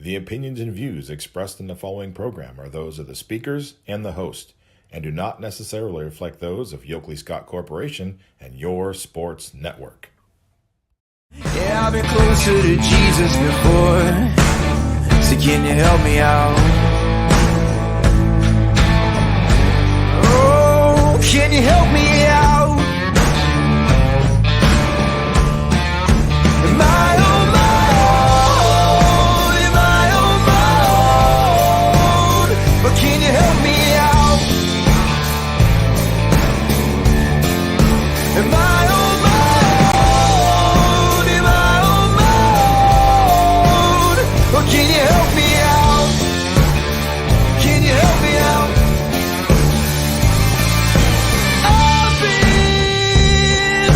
The opinions and views expressed in the following program are those of the speakers and the host, and do not necessarily reflect those of Yoakley Scott Corporation and your sports network. Yeah, I've been closer to Jesus before, so can you help me out? Oh, can you help me out? Am I on my own? Am I on my own? But can you help me out? Am I on my own? Am I on my own? Or can you help me out? Can you help me out? I've been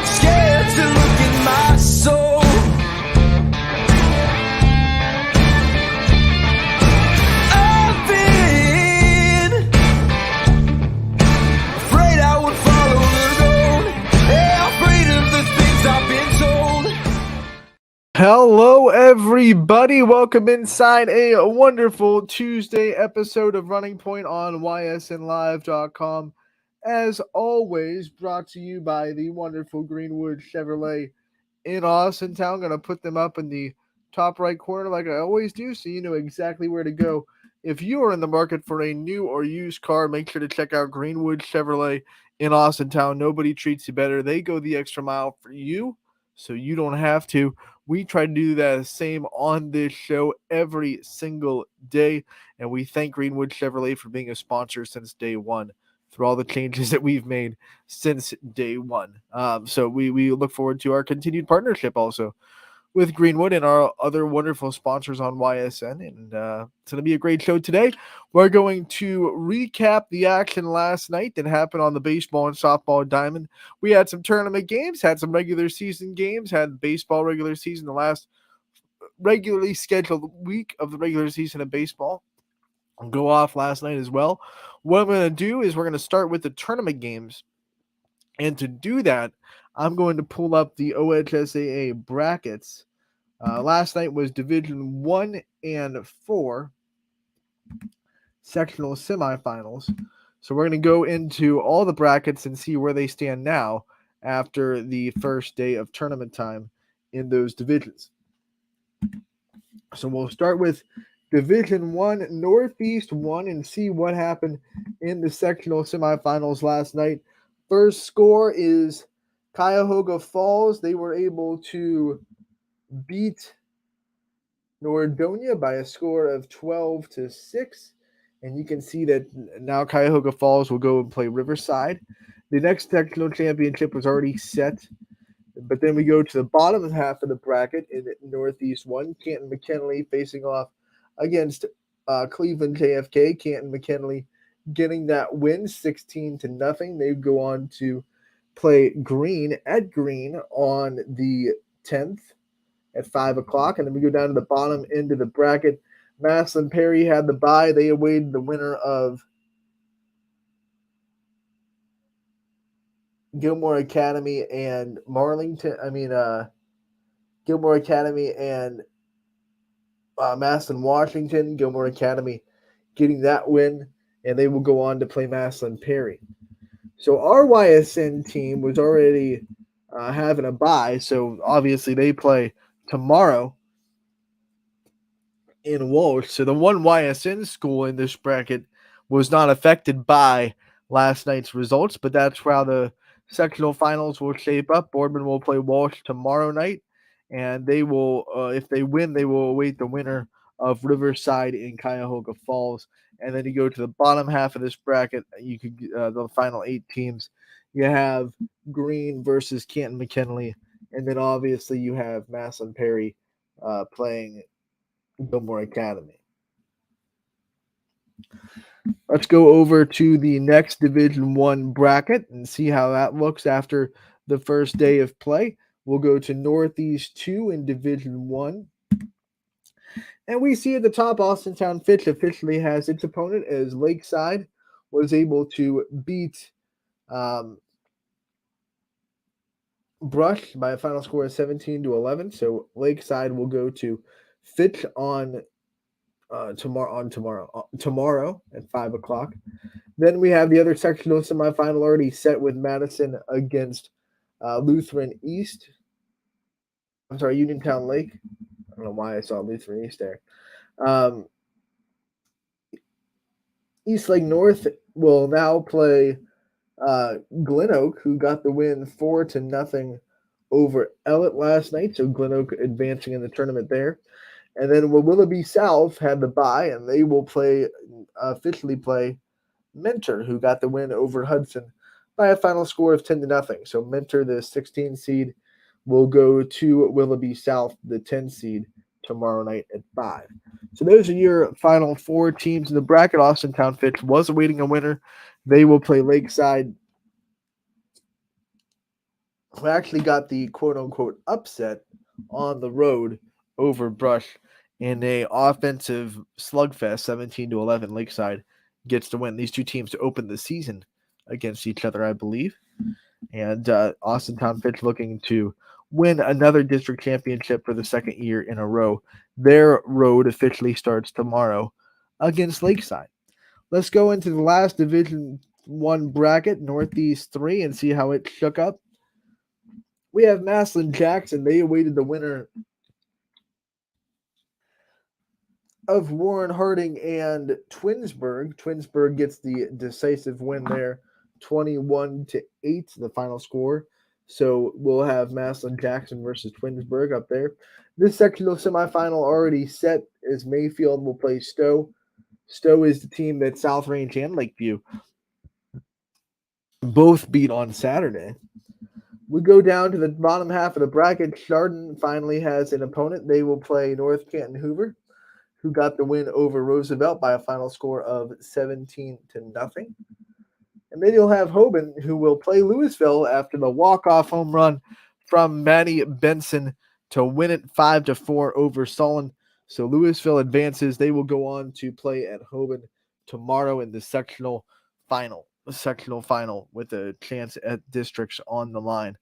scared to look in my soul. I've been afraid I would follow the road. Yeah, afraid of the things I've been told. Hello, everybody. Welcome inside a wonderful Tuesday episode of Running Point on ysnlive.com. As always, brought to you by the wonderful Greenwood Chevrolet in Austintown. Going to put them up in the top right corner like I always do, so you know exactly where to go. If you are in the market for a new or used car, make sure to check out Greenwood Chevrolet in Austintown. Nobody treats you better. They go the extra mile for you, so you don't have to. We try to do that same on this show every single day, and we thank Greenwood Chevrolet for being a sponsor since day one, through all the changes that we've made since day one. So we look forward to our continued partnership also with Greenwood and our other wonderful sponsors on YSN. And it's going to be a great show today. We're going to recap the action last night that happened on the baseball and softball diamond. We had some tournament games, had some regular season games, had baseball regular season, the last regularly scheduled week of the regular season of baseball. I'll go off last night as well. What I'm going to do is we're going to start with the tournament games. And to do that, I'm going to pull up the OHSAA brackets. Last night was Division 1 and 4 sectional semifinals. So we're going to go into all the brackets and see where they stand now after the first day of tournament time in those divisions. So we'll start with Division 1 Northeast 1 and see what happened in the sectional semifinals last night. First score is Cuyahoga Falls. They were able to beat Nordonia by a score of 12-6. And you can see that now Cuyahoga Falls will go and play Riverside. The next sectional championship was already set. But then we go to the bottom half of the bracket in Northeast 1. Canton McKinley facing off against Cleveland JFK. Canton McKinley getting that win 16-0. They go on to play Green at Green on the 10th at 5 o'clock. And then we go down to the bottom end of the bracket. Maslin Perry had the bye. They awaited the winner of Gilmore Academy and Gilmore Academy and Maslin Washington. Gilmore Academy getting that win, and they will go on to play Maslin Perry. So our YSN team was already having a bye, so obviously they play tomorrow in Walsh. So the one YSN school in this bracket was not affected by last night's results, but that's how the sectional finals will shape up. Boardman will play Walsh tomorrow night, and they will, if they win, they will await the winner of Riverside in Cuyahoga Falls. And then you go to the bottom half of this bracket, you could the final 8 teams. You have Green versus Canton McKinley, and then obviously you have Maslin Perry playing Gilmore Academy. Let's go over to the next Division 1 bracket and see how that looks after the first day of play. We'll go to Northeast 2 in Division 1. And we see at the top, Austintown Fitch officially has its opponent as Lakeside was able to beat Brush by a final score of 17-11. So Lakeside will go to Fitch on tomorrow at 5 o'clock. Then we have the other sectional semifinal already set with Madison against Lutheran East. I'm sorry, Uniontown Lake. I don't know why I saw Lutheran East there. East Lake North will now play Glen Oak, who got the win 4-0 over Ellett last night. So Glen Oak advancing in the tournament there. And then Willoughby South had the bye, and they will officially play Mentor, who got the win over Hudson by a final score of 10-0. So Mentor, the 16 seed, will go to Willoughby South, the 10 seed, tomorrow night at 5. So those are your final 4 teams in the bracket. Austintown Fitch was awaiting a winner. They will play Lakeside, who actually got the quote-unquote upset on the road over Brush in a offensive slugfest, 17-11. Lakeside gets to win. These two teams to open the season against each other, I believe. And Austintown Fitch looking to win another district championship for the second year in a row. Their road officially starts tomorrow against Lakeside. Let's go into the last Division 1 bracket, Northeast 3, and see how it shook up. We have Massillon Jackson. They awaited the winner of Warren Harding and Twinsburg. Twinsburg gets the decisive win there, 21-8, the final score. So we'll have Massillon Jackson versus Twinsburg up there. This sectional semifinal already set as Mayfield will play Stowe. Stowe is the team that South Range and Lakeview both beat on Saturday. We go down to the bottom half of the bracket. Chardon finally has an opponent. They will play North Canton Hoover, who got the win over Roosevelt by a final score of 17-0. And then you'll have Hoban, who will play Louisville after the walk-off home run from Manny Benson to win it 5-4 over Solon. So Louisville advances. They will go on to play at Hoban tomorrow in the sectional final with a chance at districts on the line.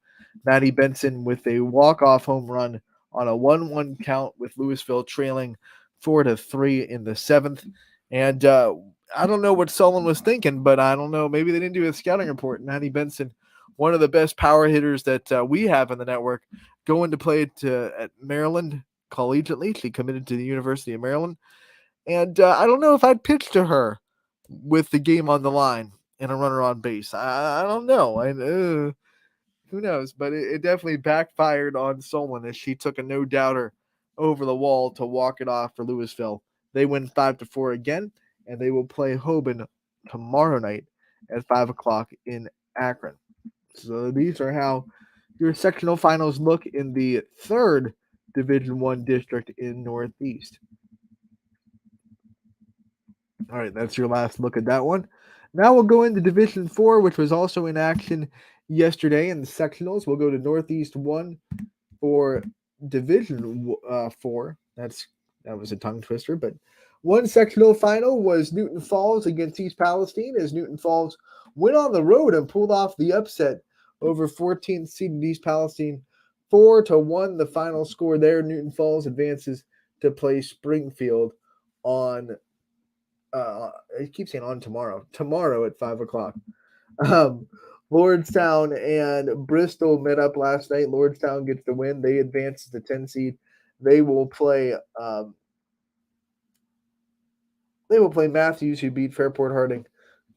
Manny Benson with a walk-off home run on a 1-1 count with Louisville trailing 4-3 in the 7th. And I don't know what Solon was thinking, but I don't know. Maybe they didn't do a scouting report. Manny Benson, one of the best power hitters that we have in the network, going to play at Maryland collegiately. She committed to the University of Maryland. And I don't know if I'd pitch to her with the game on the line and a runner on base. I don't know. Who knows? But it definitely backfired on Solon as she took a no-doubter over the wall to walk it off for Louisville. They win 5-4 again, and they will play Hoban tomorrow night at 5 o'clock in Akron. So these are how your sectional finals look in the 3rd Division 1 district in Northeast. All right, that's your last look at that one. Now we'll go into Division 4, which was also in action yesterday in the sectionals. We'll go to Northeast 1 for Division 4. That was a tongue twister, but one sectional final was Newton Falls against East Palestine, as Newton Falls went on the road and pulled off the upset over 14th seeded East Palestine 4-1. The final score there. Newton Falls advances to play Springfield on I keep saying on tomorrow at 5 o'clock. Lordstown and Bristol met up last night. Lordstown gets the win. They advance to the 10 seed. They will play Matthews, who beat Fairport Harding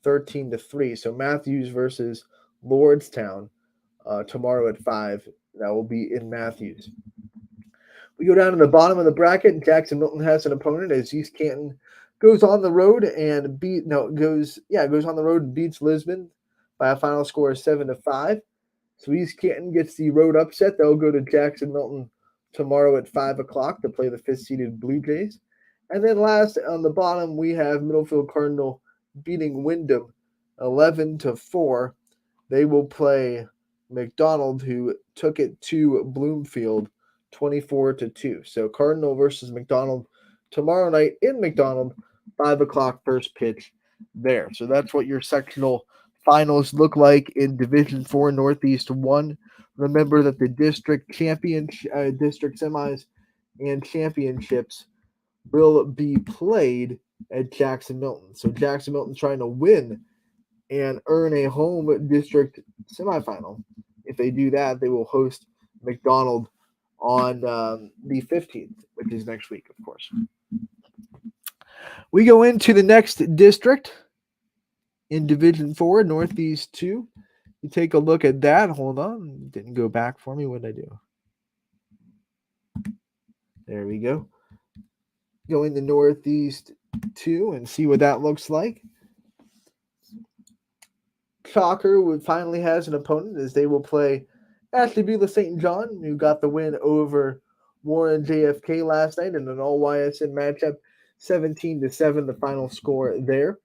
13-3. So Matthews versus Lordstown tomorrow at 5. That will be in Matthews. We go down to the bottom of the bracket, and Jackson Milton has an opponent as East Canton goes on the road and beats Lisbon by a final score of 7-5. So East Canton gets the road upset. They'll go to Jackson Milton tomorrow at 5 o'clock to play the 5th-seeded Blue Jays. And then last on the bottom, we have Middlefield Cardinal beating Wyndham 11-4. They will play McDonald, who took it to Bloomfield 24-2. So Cardinal versus McDonald tomorrow night in McDonald, 5 o'clock first pitch there. So that's what your sectional finals look like in Division 4 Northeast 1. Remember that the district district semis and championships will be played at Jackson Milton. So Jackson Milton's trying to win and earn a home district semifinal. If they do that, they will host McDonald on the 15th, which is next week, of course. We go into the next district in Division 4, Northeast 2. You take a look at that. Hold on. It didn't go back for me. What did I do? There we go. Go into Northeast 2 and see what that looks like. Chalker finally has an opponent as they will play Ashtabula St. John, who got the win over Warren JFK last night in an all-YSN matchup, 17-7, the final score there.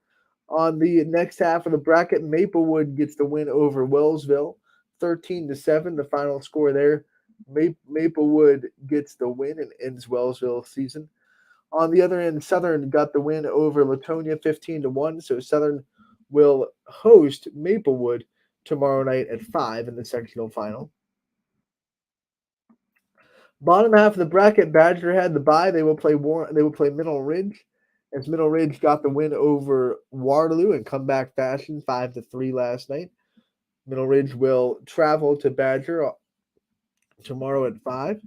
On the next half of the bracket, Maplewood gets the win over Wellsville, 13-7, the final score there. Maplewood gets the win and ends Wellsville's season. On the other end, Southern got the win over Latonia, 15-1, so Southern will host Maplewood tomorrow night at 5 in the sectional final. Bottom half of the bracket, Badger had the bye. They will play Middle Ridge, as Middle Ridge got the win over Waterloo in comeback fashion, 5-3 last night. Middle Ridge will travel to Badger tomorrow at 5.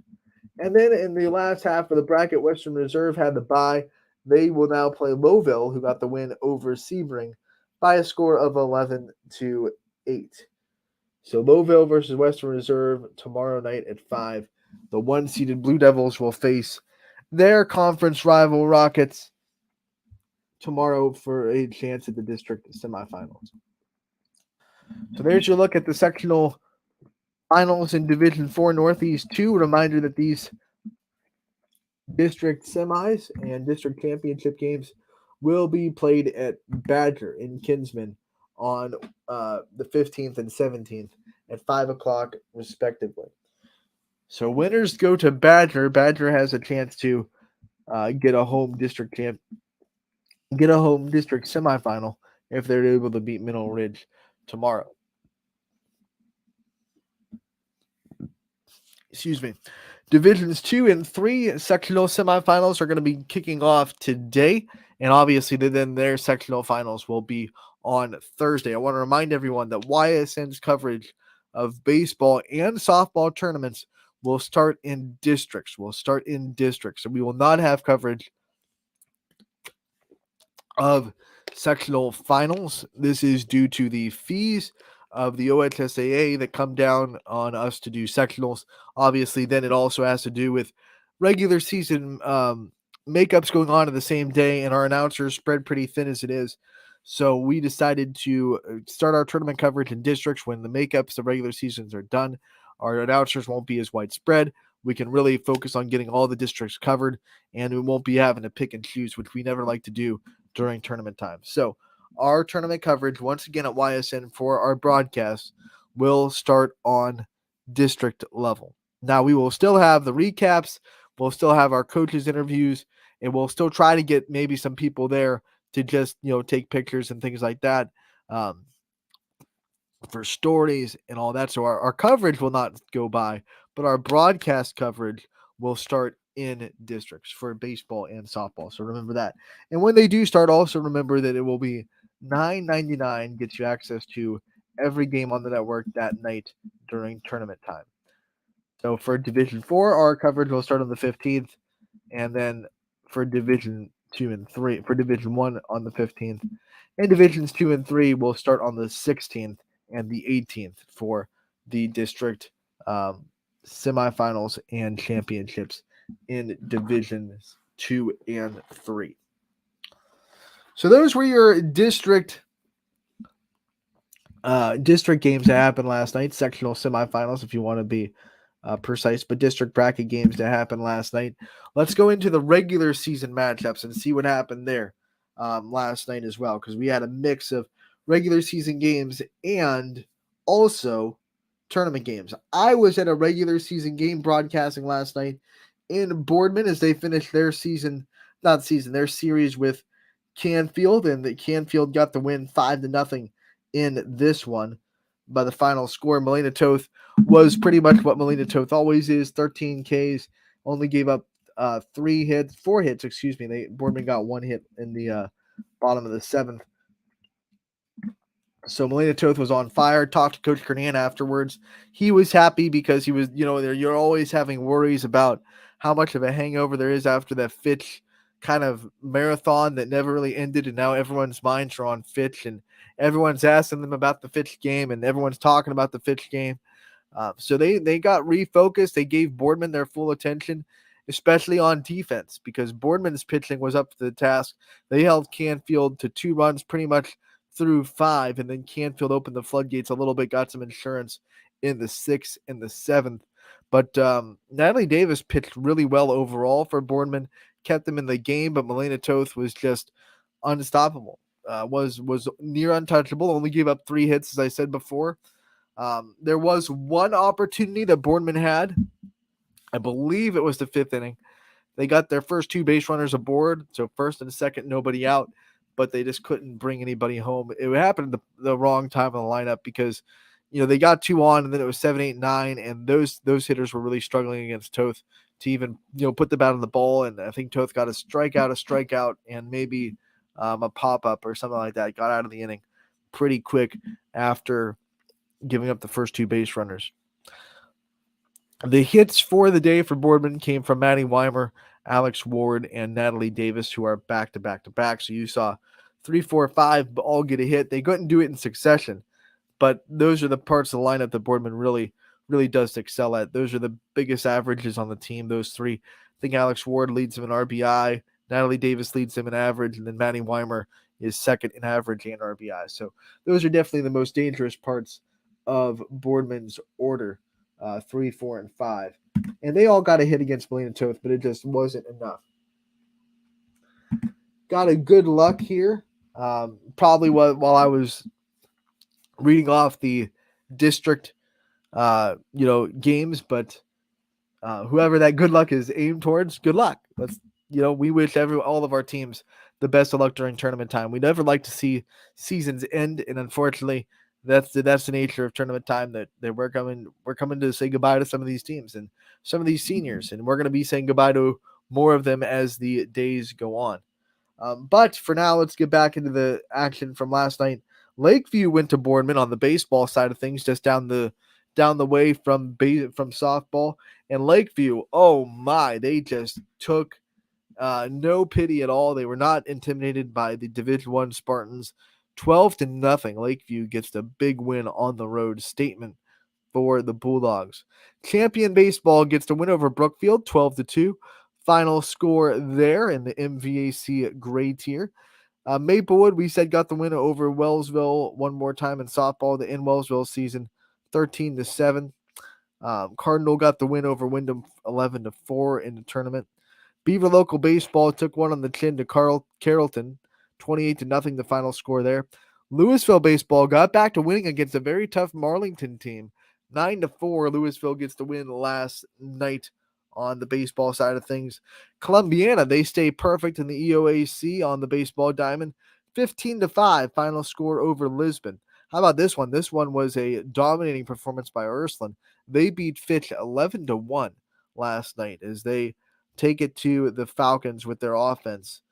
And then in the last half of the bracket, Western Reserve had the bye. They will now play Lowville, who got the win over Sebring by a score of 11-8. So Lowville versus Western Reserve tomorrow night at 5. The one-seeded Blue Devils will face their conference rival Rockets tomorrow for a chance at the district semifinals. So there's your look at the sectional finals in Division 4 Northeast 2. Reminder that these district semis and district championship games will be played at Badger in Kinsman on the 15th and 17th at 5 o'clock respectively. So winners go to Badger. Badger has a chance to get a home district semifinal if they're able to beat Middle Ridge tomorrow. Excuse me. Divisions 2 and 3 sectional semifinals are going to be kicking off today, and obviously then their sectional finals will be on Thursday. I want to remind everyone that YSN's coverage of baseball and softball tournaments will start in districts. So we will not have coverage of sectional finals. This is due to the fees of the OHSAA that come down on us to do sectionals. Obviously, then it also has to do with regular season makeups going on the same day, and our announcers spread pretty thin as it is. So we decided to start our tournament coverage in districts when the makeups, the regular seasons are done. Our announcers won't be as widespread. We can really focus on getting all the districts covered, and we won't be having to pick and choose, which we never like to do during tournament time. So our tournament coverage, once again at YSN for our broadcast, will start on district level. Now, we will still have the recaps. We'll still have our coaches' interviews, and we'll still try to get maybe some people there to just, take pictures and things like that for stories and all that. So our coverage will not go by, but our broadcast coverage will start in districts for baseball and softball. So remember that. And when they do start, also remember that it will be $9.99, gets you access to every game on the network that night during tournament time. So for Division 4, our coverage will start on the 15th, and then for Division 2 and 3, for Division 1 on the 15th, and Divisions 2 and 3 will start on the 16th and the 18th for the district semifinals and championships in Divisions 2 and 3. So those were your district games that happened last night, sectional semifinals if you want to be precise, but district bracket games that happened last night. Let's go into the regular season matchups and see what happened there last night as well, because we had a mix of regular season games and also tournament games. I was at a regular season game broadcasting last night in Boardman as they finished their their series with Canfield, and the Canfield got the win 5-0 in this one by the final score. Melina Toth was pretty much what Melina Toth always is, 13 Ks, only gave up 4 hits, excuse me. Boardman got 1 hit in the bottom of the 7th. So Melina Toth was on fire. Talked to Coach Kernan afterwards. He was happy because he was, you're always having worries about how much of a hangover there is after that Fitch kind of marathon that never really ended, and now everyone's minds are on Fitch, and everyone's asking them about the Fitch game, and everyone's talking about the Fitch game. So they got refocused. They gave Boardman their full attention, especially on defense, because Boardman's pitching was up to the task. They held Canfield to 2 runs pretty much through 5, and then Canfield opened the floodgates a little bit, got some insurance in the 6th and the 7th. But Natalie Davis pitched really well overall for Boardman, kept them in the game, but Melina Toth was just unstoppable. Was near untouchable, only gave up 3 hits, as I said before. There was one opportunity that Boardman had. I believe it was the 5th inning. They got their first 2 base runners aboard, so first and second, nobody out, but they just couldn't bring anybody home. It happened at the wrong time in the lineup because, they got 2 on, and then it was 7, 8, 9, and those hitters were really struggling against Toth to even, put the bat on the ball, and I think Toth got a strikeout, and maybe a pop-up or something like that, got out of the inning pretty quick after giving up the first 2 base runners. The hits for the day for Boardman came from Maddie Weimer, Alex Ward, and Natalie Davis, who are back to back to back. So you saw 3, 4, 5 all get a hit. They couldn't do it in succession, but those are the parts of the lineup that Boardman really, really does excel at. Those are the biggest averages on the team, those 3. I think Alex Ward leads them in RBI, Natalie Davis leads them in average, and then Maddie Weimer is second in average and RBI. So those are definitely the most dangerous parts of Boardman's order. 3, 4, and 5. And they all got a hit against Melina Toth, but it just wasn't enough. Got a good luck here. Probably while I was reading off the district, games, but whoever that good luck is aimed towards, good luck. We wish all of our teams the best of luck during tournament time. We never like to see seasons end, and unfortunately, that's the nature of tournament time, that we're coming to say goodbye to some of these teams and some of these seniors, and we're going to be saying goodbye to more of them as the days go on. But for now, let's get back into the action from last night. Lakeview went to Boardman on the baseball side of things, just down the way from softball. And Lakeview, oh my, they just took no pity at all. They were not intimidated by the Division I Spartans. 12-0. Lakeview gets the big win on the road. Statement for the Bulldogs. Champion Baseball gets the win over Brookfield, 12-2. Final score there in the MVAC gray tier. Maplewood, we said, got the win over Wellsville one more time in softball, the in Wellsville season, 13-7. Cardinal got the win over Wyndham, 11-4 in the tournament. Beaver Local Baseball took one on the chin to Carrollton, 28-0, the final score there. Louisville Baseball got back to winning against a very tough Marlington team, 9-4. Louisville gets the win last night on the baseball side of things. Columbiana, they stay perfect in the EOAC on the baseball diamond, 15-5, final score over Lisbon. How about this one? This one was a dominating performance by Ursuline. They beat Fitch 11-1 last night as they take it to the Falcons with their offense.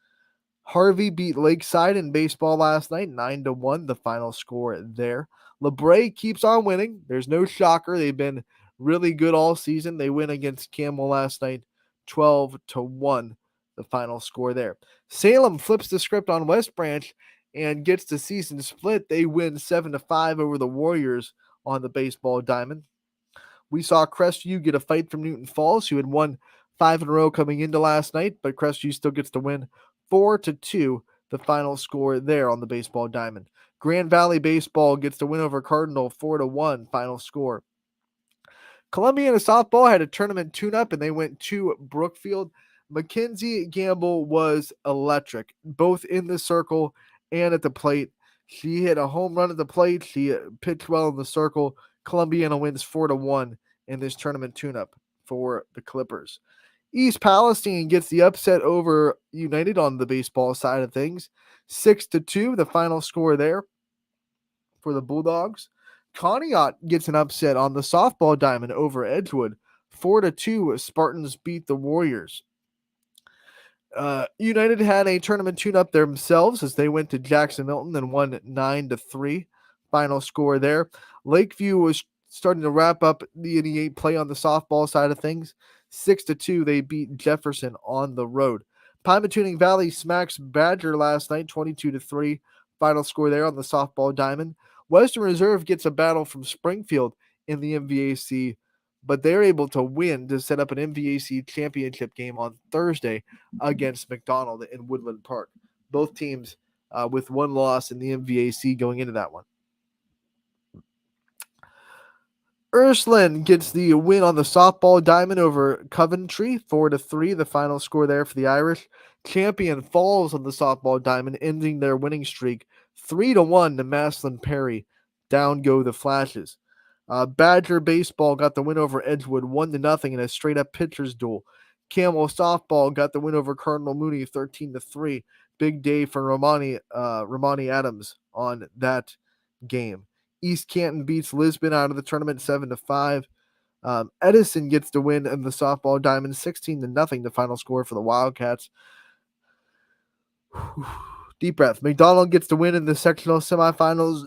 Harvey beat Lakeside in baseball last night, 9-1, the final score there. LeBray keeps on winning. There's no shocker. They've been really good all season. They win against Campbell last night, 12-1, the final score there. Salem flips the script on West Branch and gets the season split. They win 7-5 over the Warriors on the baseball diamond. We saw Crestview get a fight from Newton Falls, who had won 5 in a row coming into last night, but Crestview still gets the win, 4-2, the final score there on the baseball diamond. Grand Valley Baseball gets the win over Cardinal, 4-1, final score. Columbiana Softball had a tournament tune-up, and they went to Brookfield. Mackenzie Gamble was electric, both in the circle and at the plate. She hit a home run at the plate. She pitched well in the circle. Columbiana wins 4-1 in this tournament tune-up for the Clippers. East Palestine gets the upset over United on the baseball side of things, 6-2, the final score there. for the Bulldogs. Conneaut gets an upset on the softball diamond over Edgewood. 4-2, Spartans beat the Warriors. United had a tournament tune-up themselves as they went to Jackson Milton and won 9-3. Final score there. Lakeview was starting to wrap up the NE8 play on the softball side of things. 6-2, they beat Jefferson on the road. Pymatuning Valley smacks Badger last night, 22-3. Final score there on the softball diamond. Western Reserve gets a battle from Springfield in the MVAC, but they're able to win to set up an MVAC championship game on Thursday against McDonald in Woodland Park. Both teams with one loss in the MVAC going into that one. Ursuline gets the win on the softball diamond over Coventry, 4-3, the final score there for the Irish. Champion falls on the softball diamond, ending their winning streak 3-1 to Maslin Perry. Down go the Flashes. Badger baseball got the win over Edgewood 1-0 in a straight-up pitcher's duel. Camel softball got the win over Cardinal Mooney 13-3. Big day for Romani Adams on that game. East Canton beats Lisbon out of the tournament 7-5. Edison gets the win in the softball diamond 16-0, the final score for the Wildcats. Deep breath. McDonald gets the win in the sectional semifinals.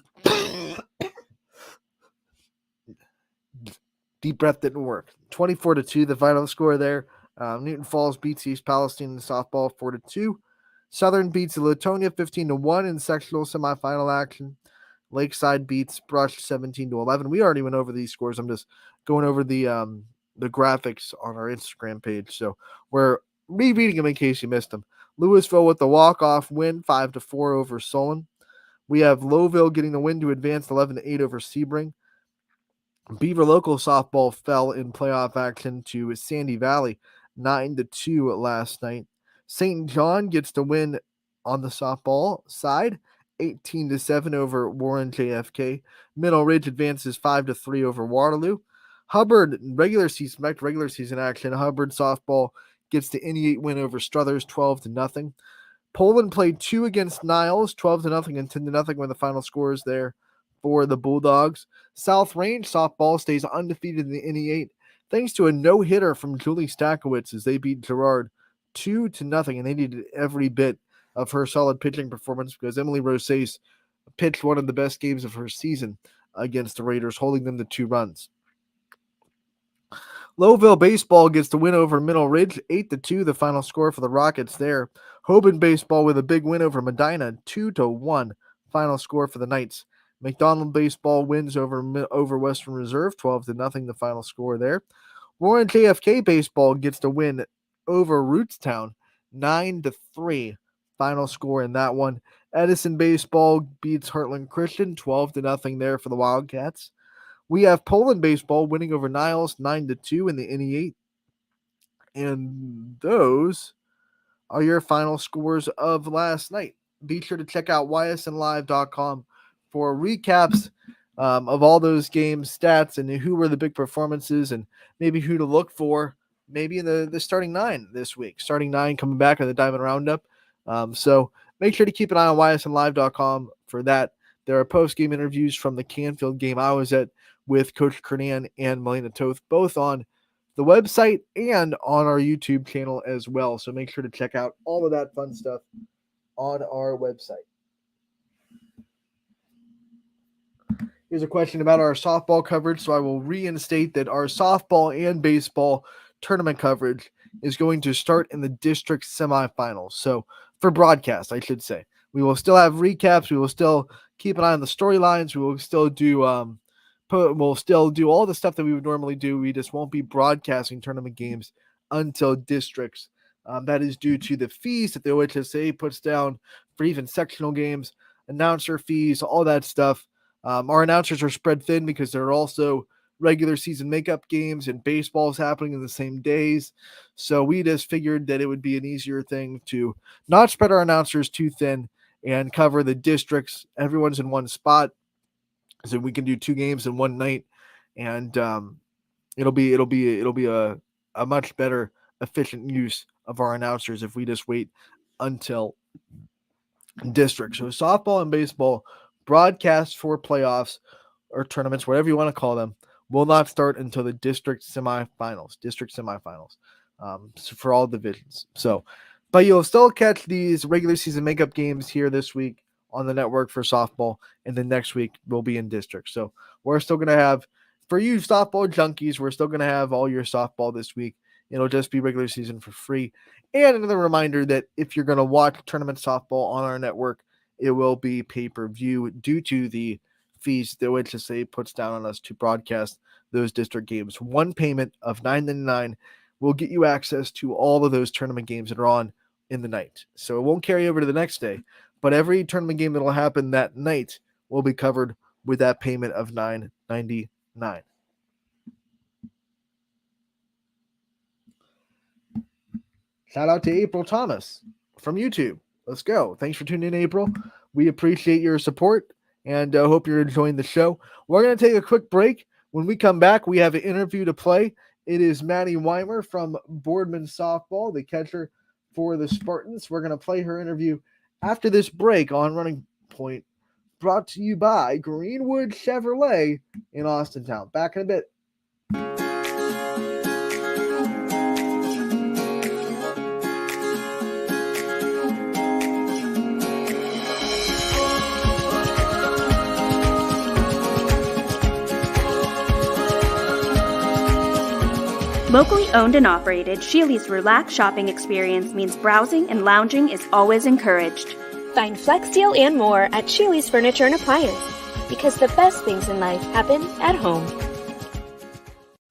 Deep breath didn't work. 24-2, the final score there. Newton Falls beats East Palestine in softball 4-2. Southern beats Latonia 15-1 in sectional semifinal action. Lakeside beats Brush 17-11. We already went over these scores. I'm just going over the graphics on our Instagram page. So we're rereading them in case you missed them. Louisville with the walk-off win 5-4 over Solon. We have Lowville getting the win to advance 11-8 over Sebring. Beaver Local softball fell in playoff action to Sandy Valley 9-2 last night. St. John gets the win on the softball side 18-7 over Warren JFK. Middle Ridge advances 5-3 over Waterloo. Hubbard regular season action. Hubbard softball gets the NE8 win over Struthers 12-0. Poland played 2 against Niles 12-0 and 10-0 when the final scores there for the Bulldogs. South Range softball stays undefeated in the NE8 thanks to a no-hitter from Julie Stakowitz as they beat Girard 2-0, and they needed every bit of her solid pitching performance because Emily Rosales pitched one of the best games of her season against the Raiders, holding them to 2 runs. Lowville baseball gets the win over Middle Ridge, 8-2, the final score for the Rockets there. Hoban baseball with a big win over Medina, 2-1, final score for the Knights. McDonald baseball wins over Western Reserve, 12-0, the final score there. Warren JFK baseball gets the win over Rootstown, 9-3, final score in that one. Edison baseball beats Heartland Christian, 12-0 there for the Wildcats. We have Poland baseball winning over Niles 9-2 in the NE8. And those are your final scores of last night. Be sure to check out ysnlive.com for recaps of all those games, stats, and who were the big performances and maybe who to look for maybe in the starting 9 this week. Starting 9 coming back in the Diamond Roundup. So make sure to keep an eye on ysnlive.com for that. There are post-game interviews from the Canfield game I was at with Coach Kernan and Melina Toth, both on the website and on our YouTube channel as well. So make sure to check out all of that fun stuff on our website. Here's a question about our softball coverage. So I will reinstate that our softball and baseball tournament coverage is going to start in the district semifinals. So for broadcast, I should say. We will still have recaps. We will still keep an eye on the storylines. We will still do we'll still do all the stuff that we would normally do. We just won't be broadcasting tournament games until districts. That is due to the fees that the OHSA puts down for even sectional games, announcer fees, all that stuff. Our announcers are spread thin because there are also regular season makeup games and baseball's happening in the same days. So we just figured that it would be an easier thing to not spread our announcers too thin and cover the districts. Everyone's in one spot, so we can do 2 games in one night, and it'll be a much better efficient use of our announcers if we just wait until district. So softball and baseball broadcast for playoffs or tournaments, whatever you want to call them, will not start until the district semifinals, for all divisions. So, but you'll still catch these regular season makeup games here this week on the network for softball, and then next week we'll be in district. So we're still going to have, for you softball junkies, we're still going to have all your softball this week. It'll just be regular season for free. And another reminder that if you're going to watch tournament softball on our network, it will be pay-per-view due to the fees that HSA puts down on us to broadcast those district games. One payment of $9.99 will get you access to all of those tournament games that are on in the night. So it won't carry over to the next day, but every tournament game that will happen that night will be covered with that payment of $9.99. Shout out to April Thomas from YouTube. Let's go. Thanks for tuning in, April. We appreciate your support and hope you're enjoying the show. We're going to take a quick break. When we come back, we have an interview to play. It is Maddie Weimer from Boardman Softball, the catcher for the Spartans. We're going to play her interview after this break on Running Point, brought to you by Greenwood Chevrolet in Austintown. Back in a bit. Locally owned and operated, Sheely's relaxed shopping experience means browsing and lounging is always encouraged. Find Flex Deal and more at Sheely's Furniture and Appliance, because the best things in life happen at home.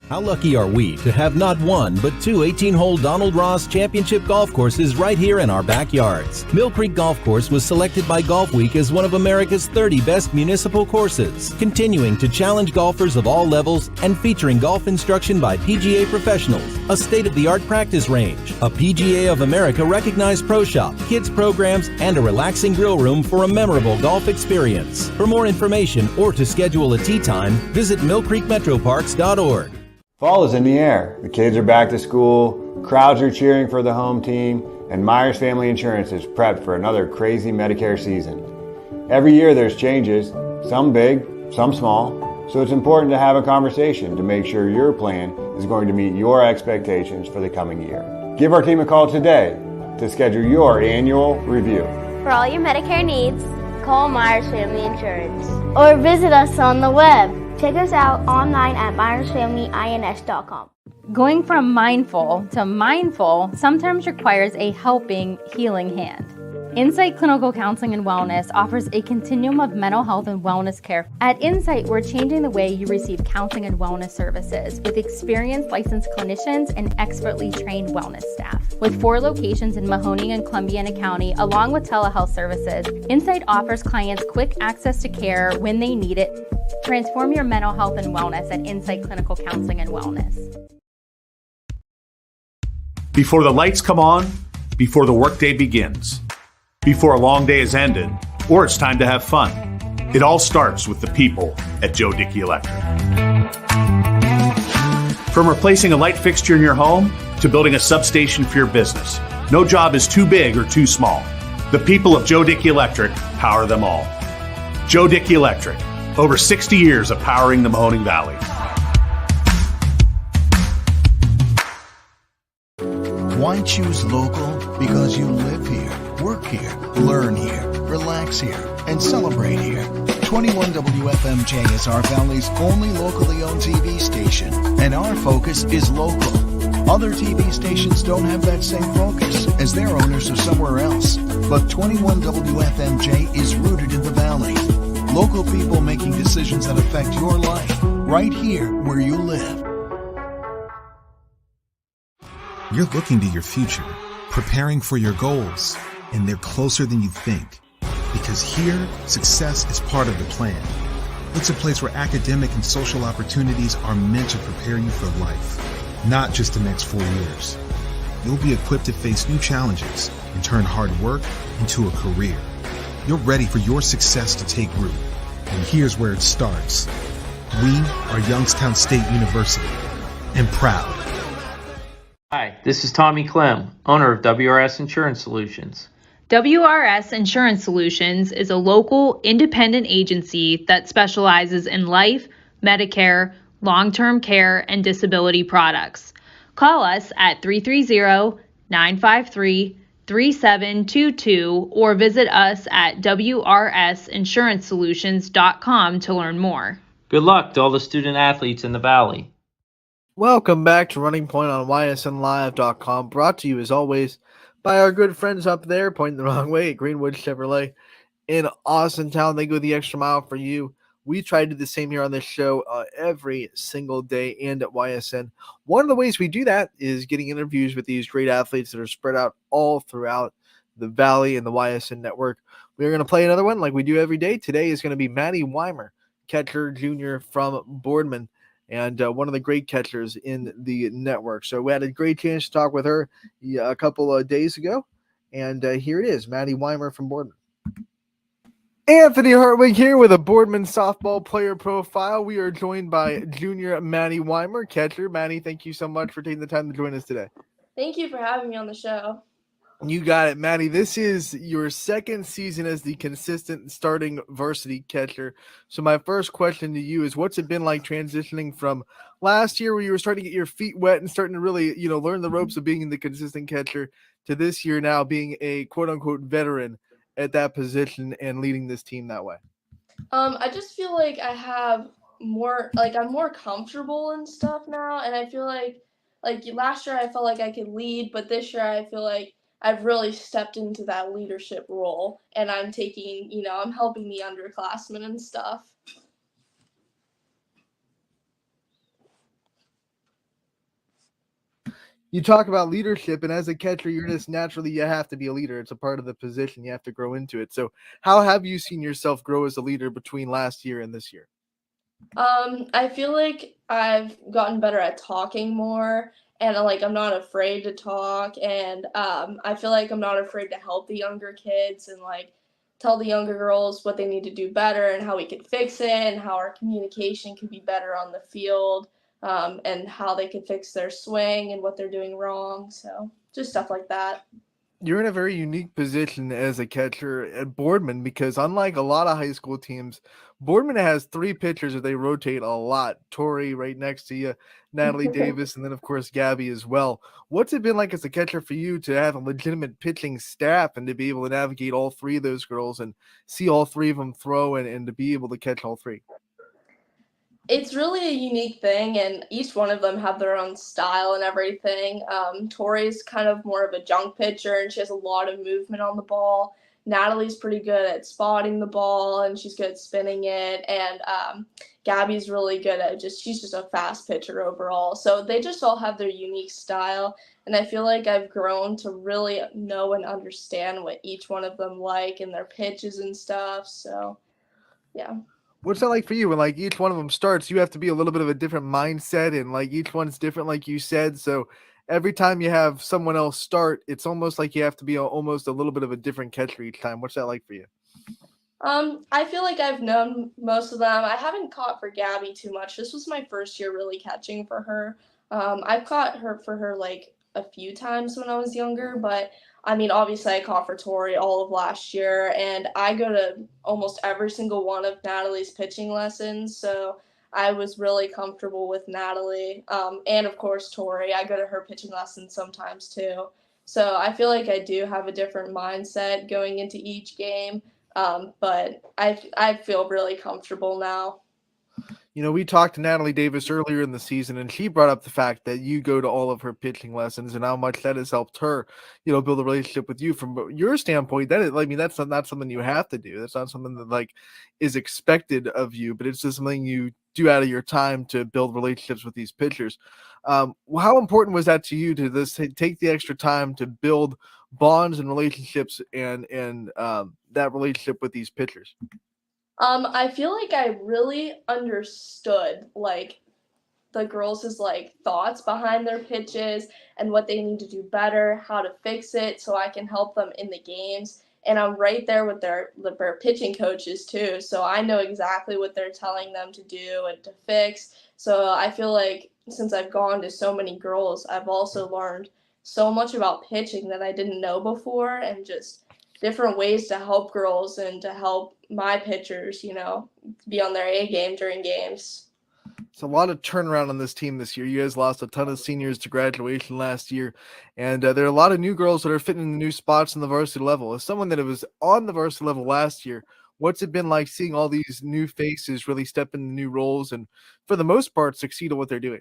How lucky are we to have not one, but two 18-hole Donald Ross Championship golf courses right here in our backyards. Mill Creek Golf Course was selected by Golf Week as one of America's 30 best municipal courses, continuing to challenge golfers of all levels and featuring golf instruction by PGA professionals, a state-of-the-art practice range, a PGA of America recognized pro shop, kids programs, and a relaxing grill room for a memorable golf experience. For more information or to schedule a tee time, visit millcreekmetroparks.org. Fall is in the air. The kids are back to school, crowds are cheering for the home team, and Myers Family Insurance is prepped for another crazy Medicare season. Every year there's changes, some big, some small, so it's important to have a conversation to make sure your plan is going to meet your expectations for the coming year. Give our team a call today to schedule your annual review. For all your Medicare needs, call Myers Family Insurance or visit us on the web. Check us out online at myersfamilyins.com. Going from mindful to mindful sometimes requires a helping, healing hand. Insight Clinical Counseling and Wellness offers a continuum of mental health and wellness care. At Insight, we're changing the way you receive counseling and wellness services with experienced licensed clinicians and expertly trained wellness staff. With 4 locations in Mahoning and Columbiana County, along with telehealth services, Insight offers clients quick access to care when they need it. Transform your mental health and wellness at Insight Clinical Counseling and Wellness. Before the lights come on, before the workday begins, before a long day is ended, or it's time to have fun. It all starts with the people at Joe Dickey Electric. From replacing a light fixture in your home to building a substation for your business, no job is too big or too small. The people of Joe Dickey Electric power them all. Joe Dickey Electric, over 60 years of powering the Mahoning Valley. Why choose local? Because you live here, work here, learn here, relax here, and celebrate here. 21 WFMJ is our Valley's only locally owned TV station, and our focus is local. Other TV stations don't have that same focus, as their owners are somewhere else. But 21 WFMJ is rooted in the Valley. Local people making decisions that affect your life, right here where you live. You're looking to your future, preparing for your goals, and they're closer than you think. Because here, success is part of the plan. It's a place where academic and social opportunities are meant to prepare you for life, not just the next 4 years. You'll be equipped to face new challenges and turn hard work into a career. You're ready for your success to take root. And here's where it starts. We are Youngstown State University, and proud. Hi, this is Tommy Clem, owner of WRS Insurance Solutions. WRS Insurance Solutions is a local independent agency that specializes in life, Medicare, long-term care, and disability products. Call us at 330-953-3722 or visit us at wrsinsuranceSolutions.com to learn more. Good luck to all the student athletes in the Valley. Welcome back to Running Point on YSNLive.com, brought to you as always by our good friends up there, pointing the wrong way at Greenwood Chevrolet in Austintown. They go the extra mile for you. We try to do the same here on this show every single day and at YSN. One of the ways we do that is getting interviews with these great athletes that are spread out all throughout the Valley and the YSN network. We're going to play another one like we do every day. Today is going to be Maddie Weimer, catcher junior from Boardman, and one of the great catchers in the network. So we had a great chance to talk with her a couple of days ago, and here it is, Maddie Weimer from Boardman. Anthony Hartwig here with a Boardman softball player profile. We are joined by junior Maddie Weimer, catcher. Maddie, thank you so much for taking the time to join us today. Thank you for having me on the show. You got it, Maddie. This is your second season as the consistent starting varsity catcher. So my first question to you is, what's it been like transitioning from last year where you were starting to get your feet wet and starting to really, learn the ropes of being the consistent catcher to this year now being a quote-unquote veteran at that position and leading this team that way? I just feel like I have more, I'm more comfortable and stuff now, and I feel like last year I felt like I could lead, but this year I feel like I've really stepped into that leadership role, and I'm taking, I'm helping the underclassmen and stuff. You talk about leadership, and as a catcher, you're just naturally, you have to be a leader. It's a part of the position. You have to grow into it. So how have you seen yourself grow as a leader between last year and this year? I feel like I've gotten better at talking more, and I'm not afraid to talk, and I feel like I'm not afraid to help the younger kids and tell the younger girls what they need to do better and how we could fix it and how our communication could be better on the field, and how they could fix their swing and what they're doing wrong. So just stuff like that. You're in a very unique position as a catcher at Boardman because unlike a lot of high school teams, Boardman has three pitchers that they rotate a lot. Tori right next to you, Natalie Davis, and then of course Gabby as well. What's it been like as a catcher for you to have a legitimate pitching staff and to be able to navigate all three of those girls and see all three of them throw and to be able to catch all three? It's really a unique thing, and each one of them have their own style and everything. Tori's kind of more of a junk pitcher, and she has a lot of movement on the ball. Natalie's pretty good at spotting the ball, and she's good at spinning it. And Gabby's really good at she's just a fast pitcher overall. So they just all have their unique style, and I feel like I've grown to really know and understand what each one of them like and their pitches and stuff. So, yeah. What's that like for you? When each one of them starts, you have to be a little bit of a different mindset, and each one's different, like you said. So every time you have someone else start, it's almost like you have to be almost a little bit of a different catcher each time. What's that like for you? I feel like I've known most of them. I haven't caught for Gabby too much. This was my first year really catching for her. I've caught for her a few times when I was younger, but I mean, obviously I caught for Tori all of last year, and I go to almost every single one of Natalie's pitching lessons, so I was really comfortable with Natalie. And of course Tori, I go to her pitching lessons sometimes too. So I feel like I do have a different mindset going into each game, but I feel really comfortable now. We talked to Natalie Davis earlier in the season, and she brought up the fact that you go to all of her pitching lessons and how much that has helped her, build a relationship with you. From your standpoint, that's not something you have to do. That's not something that is expected of you, but it's just something you do out of your time to build relationships with these pitchers. How important was that to you to take the extra time to build bonds and relationships and that relationship with these pitchers? I feel like I really understood the girls' thoughts behind their pitches and what they need to do better, how to fix it so I can help them in the games. And I'm right there with their pitching coaches too, so I know exactly what they're telling them to do and to fix. So I feel like since I've gone to so many girls, I've also learned so much about pitching that I didn't know before, and just different ways to help girls and to help my pitchers, be on their A game during games. It's a lot of turnaround on this team this year. You guys lost a ton of seniors to graduation last year, and there are a lot of new girls that are fitting in the new spots in the varsity level. As someone that was on the varsity level last year, what's it been like seeing all these new faces really step into new roles and, for the most part, succeed at what they're doing?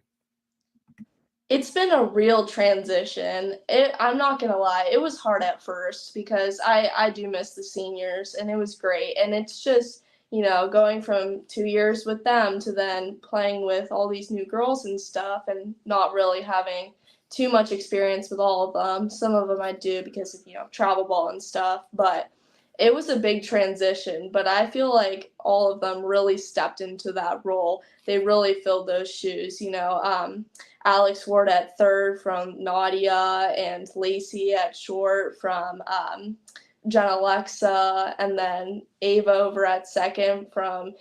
It's been a real transition. I'm not gonna lie, it was hard at first because I do miss the seniors and it was great. And it's just, going from 2 years with them to then playing with all these new girls and stuff and not really having too much experience with all of them. Some of them I do because of, travel ball and stuff, but it was a big transition. But I feel like all of them really stepped into that role. They really filled those shoes, Alex Ward at third from Nadia, and Lacey at short from Jenna Alexa, and then Ava over at second from,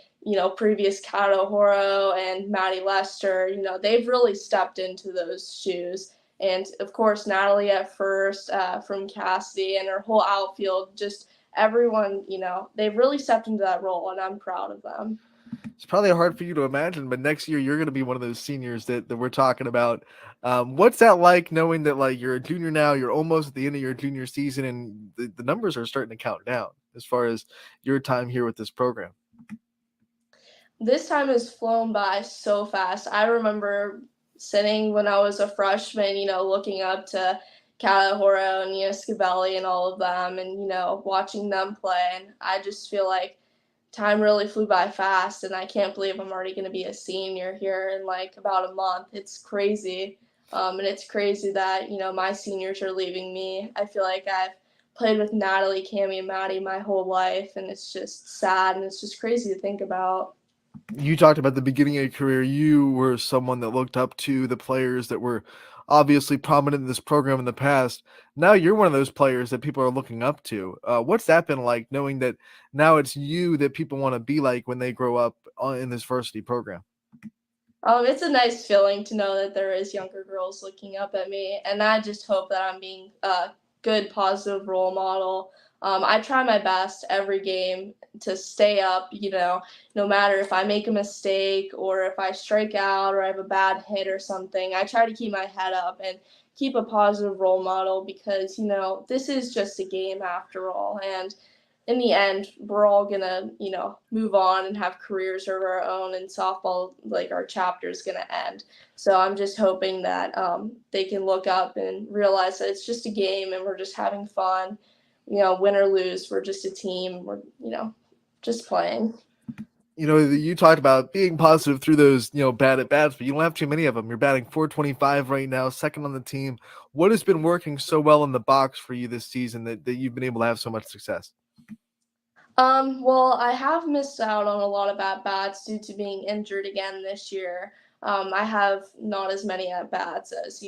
previous Kato Horo and Maddie Lester. They've really stepped into those shoes. And of course, Natalie at first from Cassidy and her whole outfield, just everyone, they've really stepped into that role, and I'm proud of them. It's probably hard for you to imagine, but next year you're going to be one of those seniors that we're talking about. What's that like, knowing that like you're a junior now, you're almost at the end of your junior season, and the numbers are starting to count down as far as your time here with this program? This time has flown by so fast. I remember sitting when I was a freshman, looking up to Calahoro and Scabelli and all of them, and watching them play, and I just feel like time really flew by fast, and I can't believe I'm already going to be a senior here in like about a month. It's crazy. And it's crazy that, my seniors are leaving me. I feel like I've played with Natalie, Cammie, and Maddie my whole life, and it's just sad, and it's just crazy to think about. You talked about the beginning of your career. You were someone that looked up to the players that were obviously prominent in this program in the past. Now you're one of those players that people are looking up to. What's that been like, knowing that now it's you that people want to be like when they grow up in this varsity program? It's a nice feeling to know that there is younger girls looking up at me, and I just hope that I'm being a good, positive role model. I try my best every game to stay up, no matter if I make a mistake or if I strike out or I have a bad hit or something. I try to keep my head up and keep a positive role model because, this is just a game after all. And in the end, we're all gonna, move on and have careers of our own, and softball, like our chapter, is gonna end. So I'm just hoping that they can look up and realize that it's just a game and we're just having fun. Win or lose, we're just a team. We're, just playing. You talked about being positive through those, bad at bats, but you don't have too many of them. You're batting .425 right now, second on the team. What has been working so well in the box for you this season that you've been able to have so much success? Well, I have missed out on a lot of at-bats due to being injured again this year. I have not as many at-bats as,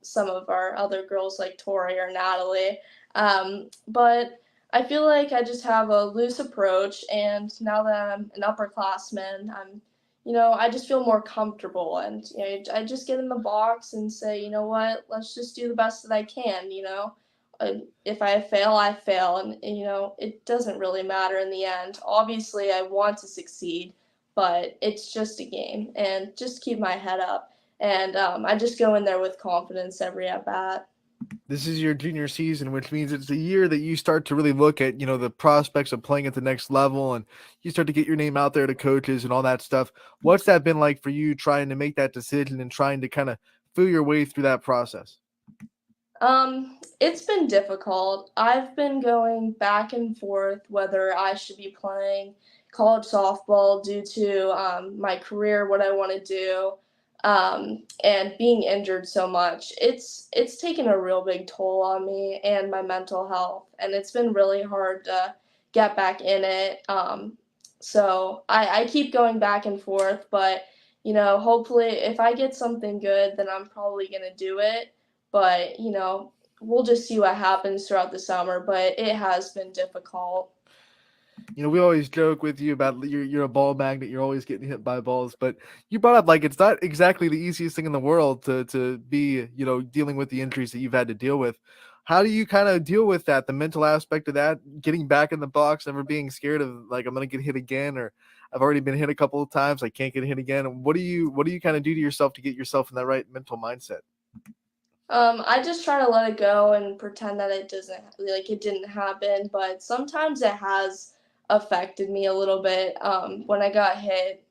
some of our other girls like Tori or Natalie. But I feel like I just have a loose approach, and now that I'm an upperclassman, I just feel more comfortable, and I just get in the box and say, you know what, let's just do the best that I can. If I fail, I fail, and it doesn't really matter in the end. Obviously, I want to succeed, but it's just a game, and just keep my head up. And I just go in there with confidence every at bat. This is your junior season, which means it's a year that you start to really look at, the prospects of playing at the next level, and you start to get your name out there to coaches and all that stuff. What's that been like for you, trying to make that decision and trying to kind of feel your way through that process? It's been difficult. I've been going back and forth whether I should be playing college softball due to my career, what I want to do, and being injured so much. It's taken a real big toll on me and my mental health, and it's been really hard to get back in it. So I keep going back and forth, but hopefully if I get something good, then I'm probably gonna do it. But, we'll just see what happens throughout the summer, but it has been difficult. We always joke with you about you're a ball magnet, you're always getting hit by balls, but you brought up like it's not exactly the easiest thing in the world to be, dealing with the injuries that you've had to deal with. How do you kind of deal with that, the mental aspect of that, getting back in the box, never being scared of like, I'm going to get hit again, or I've already been hit a couple of times, I can't get hit again. And what do you kind of do to yourself to get yourself in that right mental mindset? I just try to let it go and pretend that it didn't happen, but sometimes it has affected me a little bit. When I got hit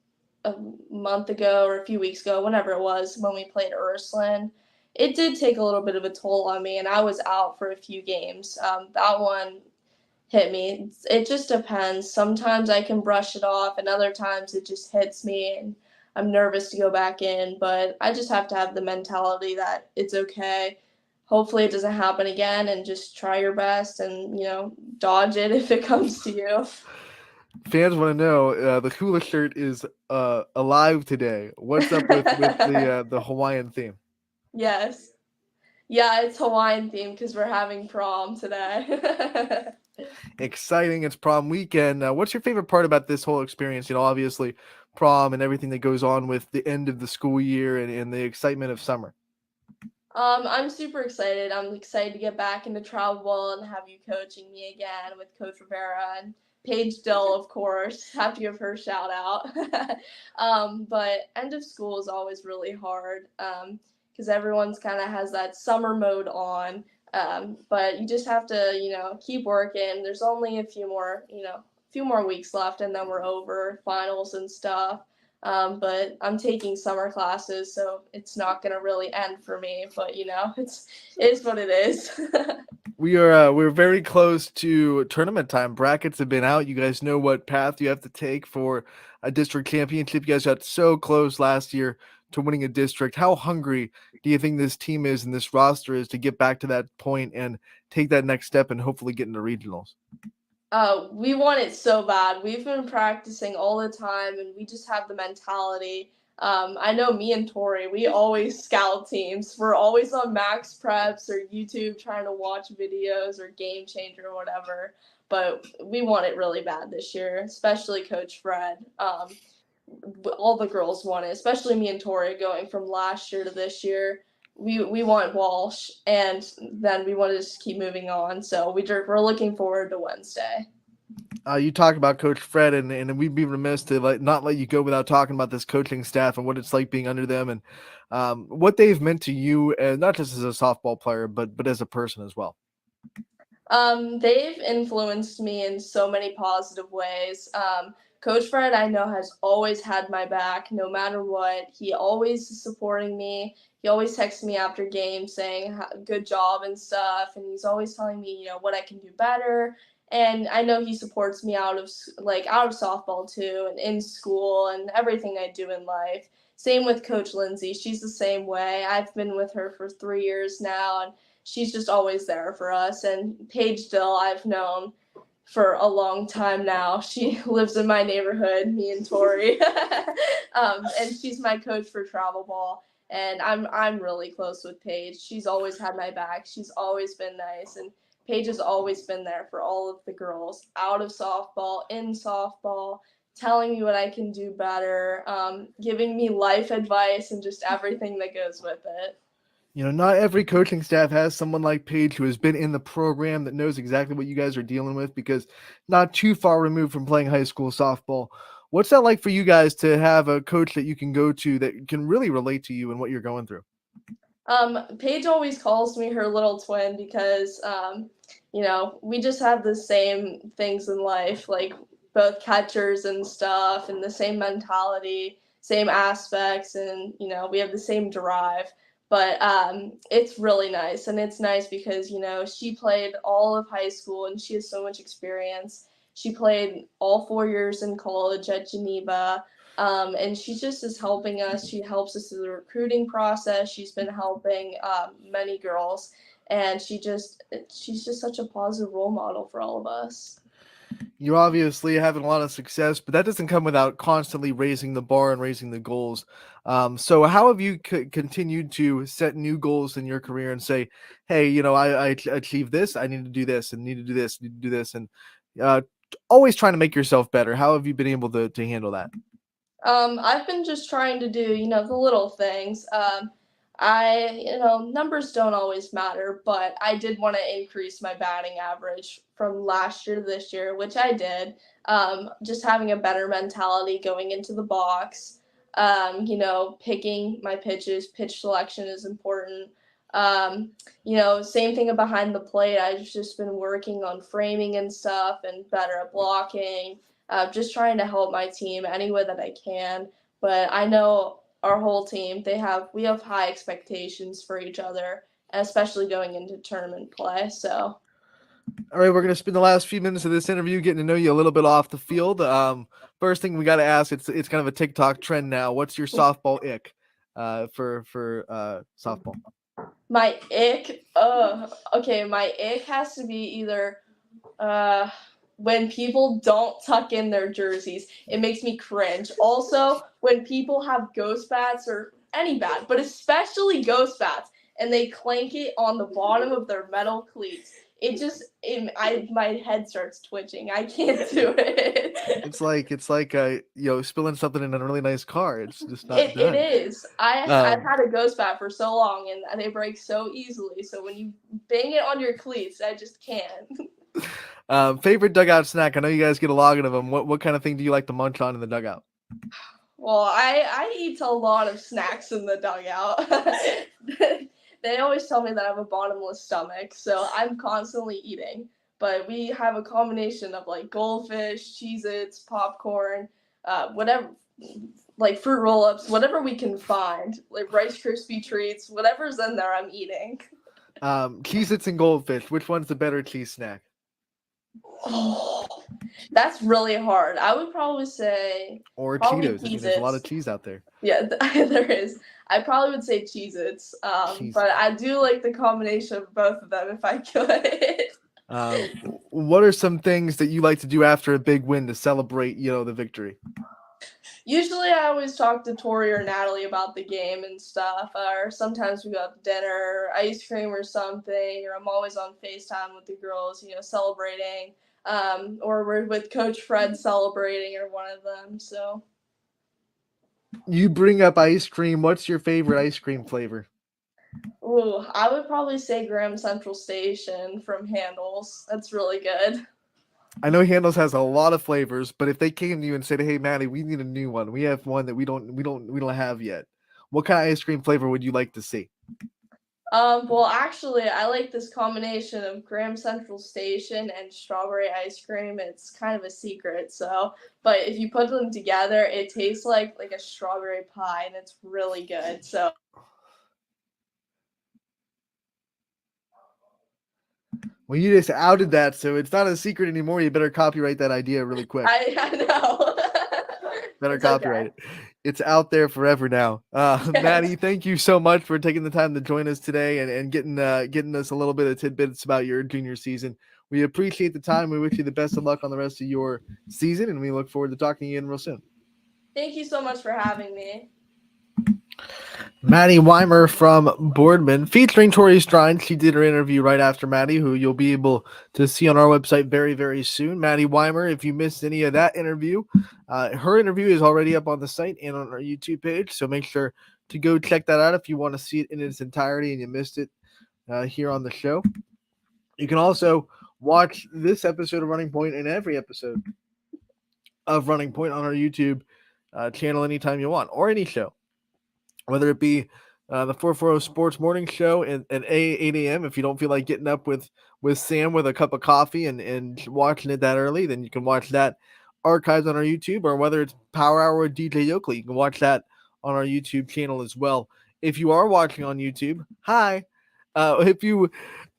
a month ago or a few weeks ago, whenever it was, when we played Ursuline, it did take a little bit of a toll on me, and I was out for a few games. That one hit me. It just depends. Sometimes I can brush it off, and other times it just hits me, and I'm nervous to go back in. But I just have to have the mentality that it's okay. Hopefully, it doesn't happen again, and just try your best and dodge it if it comes to you. Fans want to know, the hula shirt is alive today. What's up with the Hawaiian theme? Yes. Yeah, it's Hawaiian themed because we're having prom today. Exciting. It's prom weekend. What's your favorite part about this whole experience? Obviously prom and everything that goes on with the end of the school year and the excitement of summer. I'm super excited. I'm excited to get back into travel ball and have you coaching me again with Coach Rivera and Paige Dill, of course. Have to give her a shout out. But end of school is always really hard because everyone's kind of has that summer mode on. But you just have to, keep working. There's only a few more weeks left, and then we're over finals and stuff. But I'm taking summer classes, so it's not going to really end for me. But it is what it is. We're very close to tournament time. Brackets have been out. You guys know what path you have to take for a district championship. You guys got so close last year to winning a district. How hungry do you think this team is and this roster is to get back to that point and take that next step and hopefully get into regionals? We want it so bad. We've been practicing all the time, and we just have the mentality. I know me and Tori, we always scout teams. We're always on Max Preps or YouTube trying to watch videos or Game Changer or whatever. But we want it really bad this year, especially Coach Fred. All the girls want it, especially me and Tori going from last year to this year. We want Walsh, and then we want to just keep moving on. So we're looking forward to Wednesday. You talk about Coach Fred, and we'd be remiss to not let you go without talking about this coaching staff and what it's like being under them and what they've meant to you, not just as a softball player, but as a person as well. They've influenced me in so many positive ways. Coach Fred, I know, has always had my back no matter what. He always is supporting me. He always texts me after games saying good job and stuff, and he's always telling me, what I can do better. And I know he supports me out of softball too, and in school and everything I do in life. Same with Coach Lindsay. She's the same way. I've been with her for 3 years now, and she's just always there for us. And Paige Dill, I've known for a long time now. She lives in my neighborhood, me and Tori. And she's my coach for travel ball. And I'm really close with Paige. She's always had my back. She's always been nice. And Paige has always been there for all of the girls, out of softball, in softball, telling me what I can do better, giving me life advice and just everything that goes with it. Not every coaching staff has someone like Paige who has been in the program that knows exactly what you guys are dealing with, because not too far removed from playing high school softball. What's that like for you guys to have a coach that you can go to that can really relate to you and what you're going through? Paige always calls me her little twin because, we just have the same things in life, like both catchers and stuff, and the same mentality, same aspects, and, we have the same drive. But it's really nice, and it's nice because, she played all of high school, and she has so much experience. She played all 4 years in college at Geneva. And she just is helping us. She helps us through the recruiting process. She's been helping many girls, and she's just such a positive role model for all of us. You're obviously having a lot of success, but that doesn't come without constantly raising the bar and raising the goals. So how have you continued to set new goals in your career and say, hey, I achieved this, I need to do this, and need to do this, need to do this, and always trying to make yourself better. How have you been able to handle that? I've been just trying to do, the little things. Numbers don't always matter, but I did want to increase my batting average from last year to this year, which I did. Just having a better mentality going into the box. Picking my pitches, pitch selection is important. Same thing behind the plate. I've just been working on framing and stuff and better at blocking. Just trying to help my team any way that I can. But I know our whole team, we have high expectations for each other, especially going into tournament play. So All right, we're going to spend the last few minutes of this interview getting to know you a little bit off the field. First thing we got to ask, it's kind of a TikTok trend now. What's your softball ick for softball? my ick, okay, my ick has to be either when people don't tuck in their jerseys. It makes me cringe. Also, when people have ghost bats or any bat, but especially ghost bats, and they clank it on the bottom of their metal cleats. My head starts twitching. I can't do it. It's like spilling something in a really nice car. It's just not It done. is. I've had a ghost bat for so long, and they break so easily. So when you bang it on your cleats, I just can't. Favorite dugout snack? I know you guys get a lot of them. What kind of thing do you like to munch on in the dugout? Well, I eat a lot of snacks in the dugout. They always tell me that I have a bottomless stomach, so I'm constantly eating. But we have a combination of like goldfish, Cheez-Its, popcorn, whatever, like fruit roll-ups, whatever we can find, like Rice Krispie treats, whatever's in there, I'm eating. Cheez-Its and goldfish. Which one's the better cheese snack? Oh, that's really hard. I would probably say Cheetos. I mean, there's a lot of cheese out there. Yeah, there is. I probably would say Cheez-Its, but I do like the combination of both of them if I could. What are some things that you like to do after a big win to celebrate, the victory? Usually I always talk to Tori or Natalie about the game and stuff, or sometimes we go out to dinner, ice cream or something, or I'm always on FaceTime with the girls, celebrating, or we're with Coach Fred celebrating or one of them, so. You bring up ice cream. What's your favorite ice cream flavor? Ooh, I would probably say Graham Central Station from Handles. That's really good. I know Handles has a lot of flavors, but if they came to you and said, "Hey, Maddie, we need a new one. We have one that we don't have yet." What kind of ice cream flavor would you like to see? Well, actually, I like this combination of Graham Central Station and strawberry ice cream. It's kind of a secret, but if you put them together, it tastes like a strawberry pie, and it's really good. So. Well, you just outed that, so it's not a secret anymore. You better copyright that idea really quick. I know. Better copyright it. It's out there forever now. Maddie, thank you so much for taking the time to join us today and getting us a little bit of tidbits about your junior season. We appreciate the time. We wish you the best of luck on the rest of your season, and we look forward to talking to you again real soon. Thank you so much for having me. Maddie Weimer from Boardman, featuring Tori Strine. She did her interview right after Maddie, who you'll be able to see on our website very, very soon. Maddie Weimer, if you missed any of that interview, her interview is already up on the site and on our YouTube page, so make sure to go check that out if you want to see it in its entirety and you missed it here on the show. You can also watch this episode of Running Point and every episode of Running Point on our YouTube channel anytime you want, or any show. Whether it be the 440 Sports Morning Show at 8 a.m. If you don't feel like getting up with Sam with a cup of coffee and watching it that early, then you can watch that archived on our YouTube, or whether it's Power Hour with DJ Yoakley, you can watch that on our YouTube channel as well. If you are watching on YouTube, hi. If you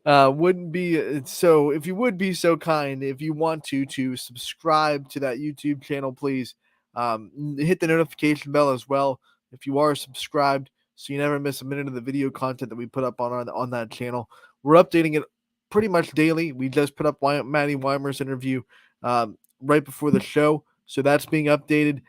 would be so kind, if you want to subscribe to that YouTube channel, please hit the notification bell as well if you are subscribed, so you never miss a minute of the video content that we put up on that channel. We're updating it pretty much daily. We just put up Maddie Weimer's interview right before the show, so that's being updated.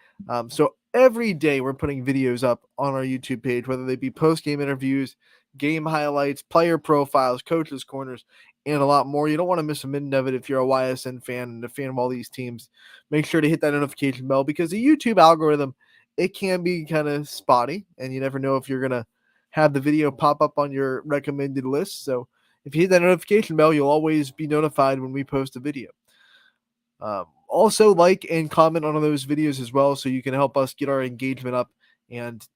So every day we're putting videos up on our YouTube page, whether they be post-game interviews, game highlights, player profiles, coaches' corners, and a lot more. You don't want to miss a minute of it if you're a YSN fan and a fan of all these teams. Make sure to hit that notification bell, because the YouTube algorithm, it can be kind of spotty, and you never know if you're going to have the video pop up on your recommended list. So if you hit that notification bell, you'll always be notified when we post a video. Also, like and comment on those videos as well, so you can help us get our engagement up and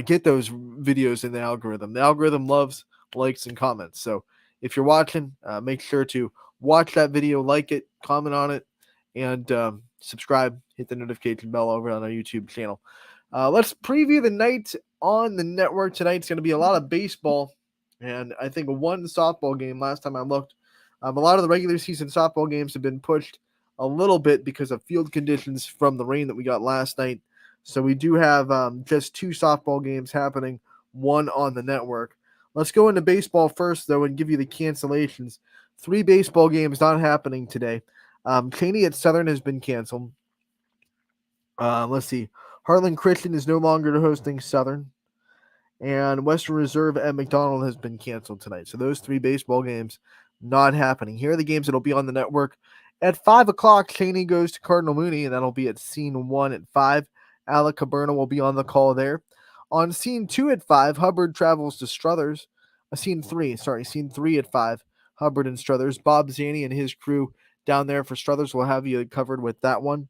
get those videos in the algorithm. The algorithm loves likes and comments. So if you're watching, make sure to watch that video, like it, comment on it, and subscribe. Hit the notification bell over on our YouTube channel. Let's preview the night on the network tonight. It's going to be a lot of baseball and I think one softball game last time I looked. A lot of the regular season softball games have been pushed a little bit because of field conditions from the rain that we got last night. So we do have just 2 softball games happening, one on the network. Let's go into baseball first, though, and give you the cancellations. 3 baseball games not happening today. Cheney at Southern has been canceled. Let's see. Harlan Christian is no longer hosting Southern. And Western Reserve at McDonald has been canceled tonight. So those 3 baseball games not happening. Here are the games that will be on the network. At 5 o'clock, Cheney goes to Cardinal Mooney, and that'll be at Scene 1 at 5. Alec Caberna will be on the call there. On Scene 2 at 5, Hubbard travels to Struthers. Scene 3 at 5, Hubbard and Struthers. Bob Zanny and his crew down there for Struthers will have you covered with that one.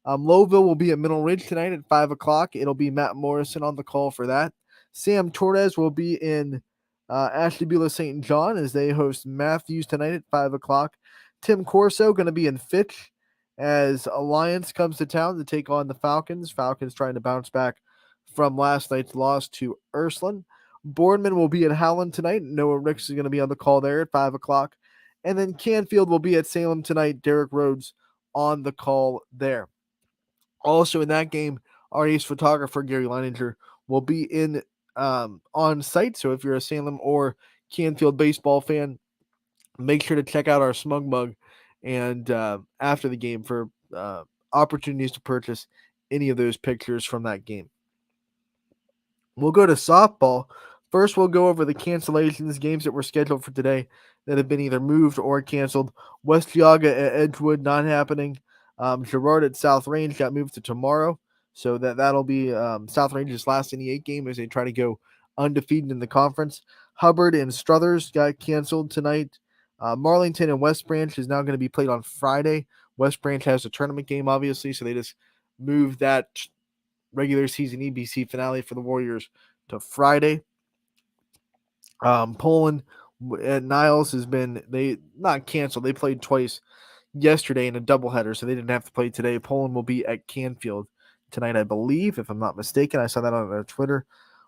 Lowville will be at Middle Ridge tonight at 5 o'clock. It'll be Matt Morrison on the call for that. Sam Torres will be in Ashtabula St. John as they host Matthews tonight at 5 o'clock. Tim Corso going to be in Fitch as Alliance comes to town to take on the Falcons. Falcons trying to bounce back from last night's loss to Ursuline. Boardman will be at Howland tonight. Noah Ricks is going to be on the call there at 5 o'clock. And then Canfield will be at Salem tonight. Derek Rhodes on the call there. Also in that game, our ace photographer, Gary Leininger, will be in on site. So if you're a Salem or Canfield baseball fan, make sure to check out our Smug Mug and after the game for opportunities to purchase any of those pictures from that game. We'll go to softball. First, we'll go over the cancellations, games that were scheduled for today that have been either moved or canceled. West Geauga at Edgewood, not happening. Girard at South Range got moved to tomorrow. So that'll be South Range's last NE8 game as they try to go undefeated in the conference. Hubbard and Struthers got canceled tonight. Marlington and West Branch is now going to be played on Friday. West Branch has a tournament game, obviously, so they just moved that regular season EBC finale for the Warriors to Friday. Poland at Niles has been not canceled. They played twice yesterday in a doubleheader, so they didn't have to play today. Poland will be at Canfield tonight, I believe, if I'm not mistaken. I saw that on their Twitter.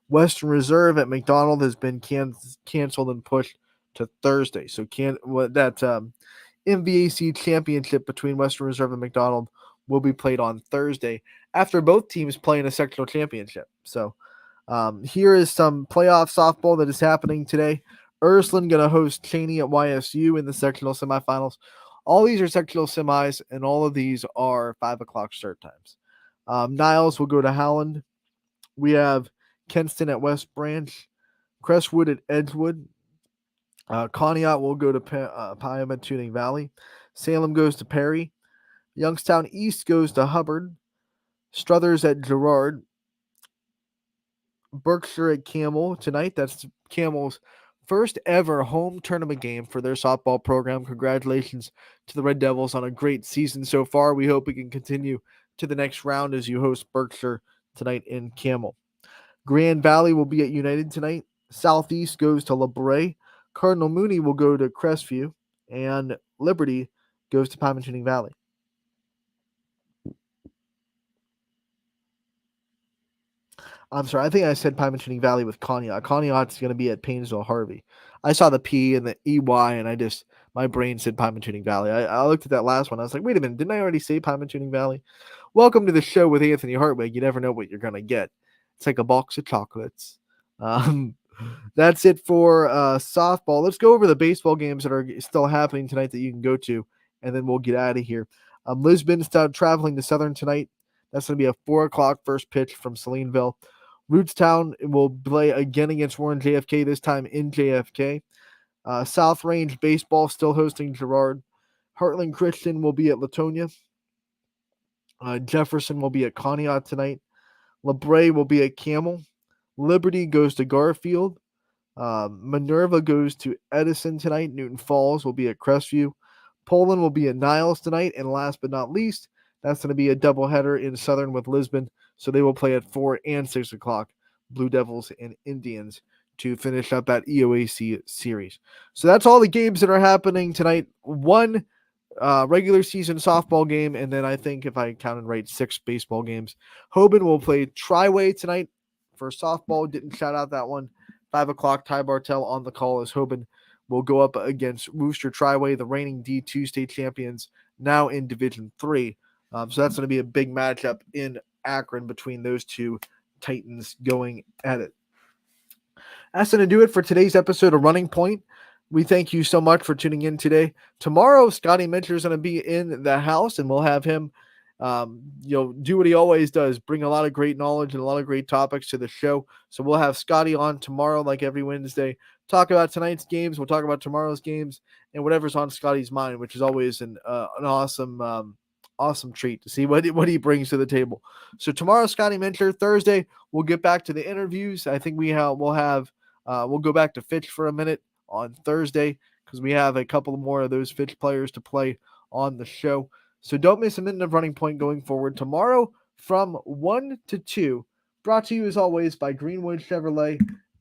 Western Reserve at McDonald has been canceled and pushed to Thursday. So that MVAC championship between Western Reserve and McDonald will be played on Thursday after both teams play in a sectional championship. So here is some playoff softball that is happening today. Ursuline going to host Cheney at YSU in the sectional semifinals. All these are sectional semis, and all of these are 5 o'clock start times. Niles will go to Howland. We have Kenston at West Branch. Crestwood at Edgewood. Conneaut will go to Piama Tuning Valley. Salem goes to Perry. Youngstown East goes to Hubbard. Struthers at Girard. Berkshire at Camel tonight. That's Camel's first ever home tournament game for their softball program. Congratulations to the Red Devils on a great season so far. We hope we can continue to the next round as you host Berkshire tonight in Camel. Grand Valley will be at United tonight. Southeast goes to La Brea. Cardinal Mooney will go to Crestview. And Liberty goes to Pimentuning Valley. I'm sorry, I think I said Pimentuning Valley with Conneaut. Conneaut's going to be at Paynesville Harvey. I saw the P and the EY, and my brain said Pimentuning Valley. I looked at that last one. I was like, wait a minute, didn't I already say Pimentuning Valley? Welcome to the show with Anthony Hartwig. You never know what you're going to get. It's like a box of chocolates. That's it for softball. Let's go over the baseball games that are still happening tonight that you can go to, and then we'll get out of here. Lisbon's traveling to Southern tonight. That's going to be a 4 o'clock first pitch from Salineville. Rootstown will play again against Warren JFK, this time in JFK. South Range Baseball still hosting Girard. Heartland Christian will be at Latonia. Jefferson will be at Conneaut tonight. La Brea will be at Camel. Liberty goes to Garfield. Minerva goes to Edison tonight. Newton Falls will be at Crestview. Poland will be at Niles tonight. And last but not least, that's going to be a doubleheader in Southern with Lisbon. So they will play at 4 and 6 o'clock, Blue Devils and Indians, to finish up that EOAC series. So that's all the games that are happening tonight. One regular season softball game, and then I think if I counted right, 6 baseball games. Hoban will play Triway tonight for softball. Didn't shout out that one. 5 o'clock, Ty Bartell on the call as Hoban will go up against Wooster Triway, the reigning D2 state champions, now in Division 3. So that's going to be a big matchup in Akron between those two Titans going at it. That's going to do it for today's episode of Running Point. We thank you so much for tuning in today. Tomorrow, Scotty Mincher is going to be in the house, and we'll have him do what he always does, bring a lot of great knowledge and a lot of great topics to the show. So we'll have Scotty on tomorrow, like every Wednesday, talk about tonight's games. We'll talk about tomorrow's games and whatever's on Scotty's mind, which is always an awesome treat to see what he brings to the table. So tomorrow, Scotty Mincher. Thursday, we'll get back to the interviews. I think we'll go back to Fitch for a minute on Thursday because we have a couple more of those Fitch players to play on the show. So don't miss a minute of Running Point going forward. Tomorrow from 1 to 2, brought to you as always by Greenwood Chevrolet